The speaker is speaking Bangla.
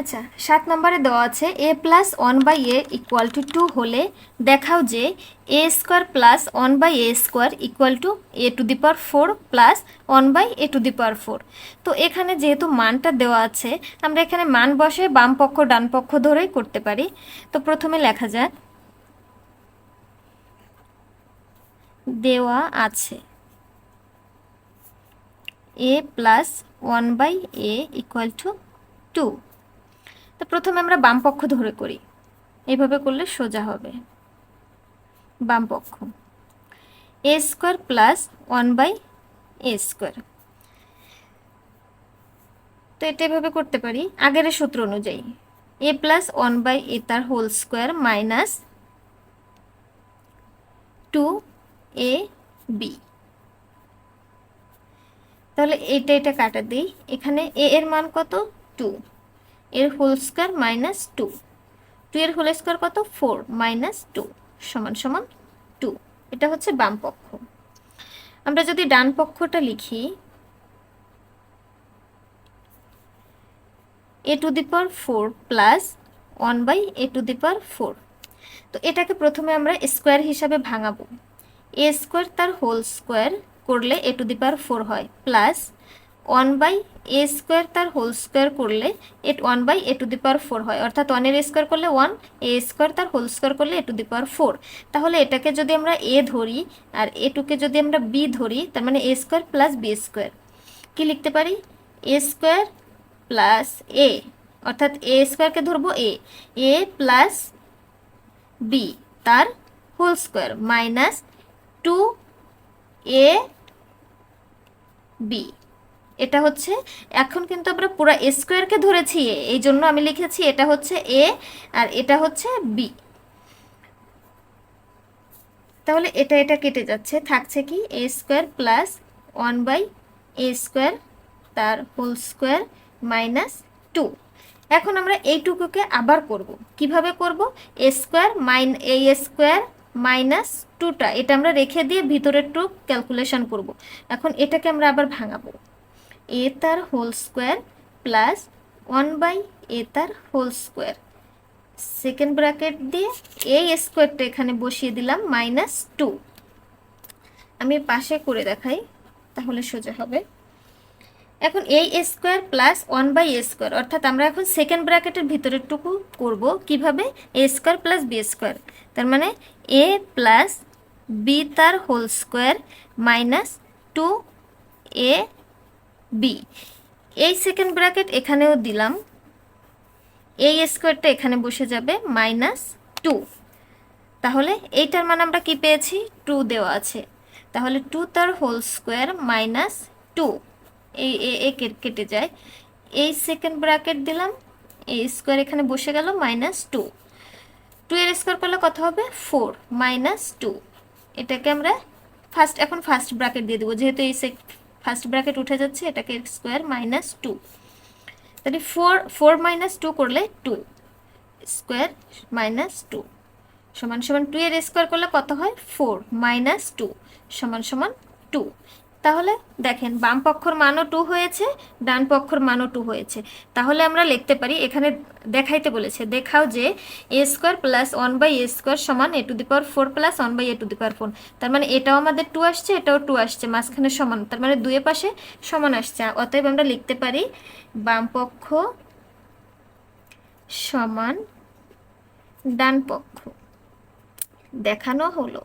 আচ্ছা 7 নম্বরে দেওয়া আছে a plus 1/a equal to 2 হলে দেখাও যে a square plus 1/a square equal to a to the power 4 plus 1/a to the power 4। তো এখানে যেহেতু মানটা দেওয়া আছে আমরা এখানে মান বসে বাম পক্ষ ডান পক্ষ ধরেই করতে পারি। তো প্রথমে লেখা যাক, দেওয়া আছে a plus 1/a equal to 2। তো প্রথমে আমরা বাম পক্ষ ধরে করি, এইভাবে করলে সোজা হবে। বাম পক্ষ a square plus 1/a square, তো এটা এভাবে করতে পারি আগের সূত্র অনুযায়ী, a প্লাস 1/a তার হোল স্কোয়ার মাইনাস 2ab। তাহলে এটা কাটা দিই, এখানে a এর মান কত 2, এর হোল স্কোয়ার মাইনাস 2, 2 এর হোল স্কোয়ার কত 4 মাইনাস 2 সমান সমান 2। এটা হচ্ছে বাম পক্ষ। আমরা যদি ডান পক্ষটা লিখি a to the power 4 plus 1/a to the power 4। তো এটাকে প্রথমে আমরা স্কোয়ার হিসাবে ভাঙাবো, a স্কোয়ার তার হোল স্কোয়ার করলে a টু দি পাওয়ার 4 হয়, প্লাস 1/a স্কোয়ার তার হোল স্কোয়ার করলে 1/a টু দি পাওয়ার 4 হয়, অর্থাৎ 1 এর স্কোয়ার করলে 1, a স্কোয়ার তার হোল স্কোয়ার করলে a টু দি পাওয়ার 4। তাহলে এটাকে যদি আমরা a ধরি আর a2কে যদি আমরা b ধরি, তার মানে a square plus b square. কি লিখতে পারি, a স্কোয়ার প্লাস a, অর্থাৎ a স্কোয়ারকে ধরবো a প্লাস b তার হোল স্কোয়ার মাইনাস 2ab। এটা হচ্ছে, এখন কিন্তু আমরা পুরো a স্কোয়ারকে ধরেছি a, এই জন্য আমি লিখেছি এটা হচ্ছে a আর এটা হচ্ছে b। তাহলে এটা কেটে যাচ্ছে, থাকছে কি a square plus 1/a square তার হোল স্কোয়ার মাইনাস 2। এখন আমরা এইটুকুকে আবার করব, কিভাবে করব, a square a square minus 2টা এটা আমরা রেখে দিয়ে ভিতরের টুক ক্যালকুলেশন করব। এখন এটাকে আমরা আবার ভাঙাবো, a তার হোল স্কোয়ার প্লাস 1/a তার হোল স্কোয়ার, সেকেন্ড ব্র্যাকেট দিয়ে এই স্কোয়ারটা এখানে বসিয়ে দিলাম মাইনাস 2। আমি পাশে করে দেখাই তাহলে সোজা হবে। এখন a square plus 1/a square, অর্থাৎ আমরা এখন সেকেন্ড ব্র্যাকেটের ভিতরের টুকু করব কিভাবে, a square plus b square, তার মানে a প্লাস b তার হোল স্কোয়ার মাইনাস 2ab। এই সেকেন্ড ব্র্যাকেট এখানেও দিলাম, এই স্কোয়ারটা এখানে বসে যাবে মাইনাস 2। তাহলে এইটার মান আমরা কি পেয়েছি, 2 দেওয়া আছে, তাহলে 2 তার হোল স্কোয়ার মাইনাস 2, এই কেটে যায়, এই সেকেন্ড ব্র্যাকেট দিলাম, এই স্কোয়ার এখানে বসে গেল মাইনাস 2, 2 এর স্কোয়ার করলে কত হবে 4 মাইনাস 2। এটাকে আমরা এখন ফার্স্ট ব্র্যাকেট দিয়ে দেবো, যেহেতু এই ফার্স্ট ব্র্যাকেট উঠে যাচ্ছে, এটাকে স্কোয়ার মাইনাস 2। তাহলে 4 মাইনাস 2 করলে 2 স্কোয়ার মাইনাস 2 সমান সমান 2 এর স্কোয়ার করলে কত হয় 4 মাইনাস 2 সমান সমান 2। তাহলে দেখেন বাম পক্ষর মানও 2 হয়েছে, ডান পক্ষর মানও 2 হয়েছে। তাহলে আমরা লিখতে পারি, এখানে দেখাইতে বলেছে, দেখাও যে a square plus 1/a square সমান a to the power 4 plus 1/a to the power 4। তার মানে এটাও আমাদের 2 আসছে, এটাও 2 আসছে, মাঝখানে সমান, তার মানে দুয়ে পাশে সমান আসছে। অতএব আমরা লিখতে পারি বাম পক্ষ সমান ডান পক্ষ। দেখানো হলো।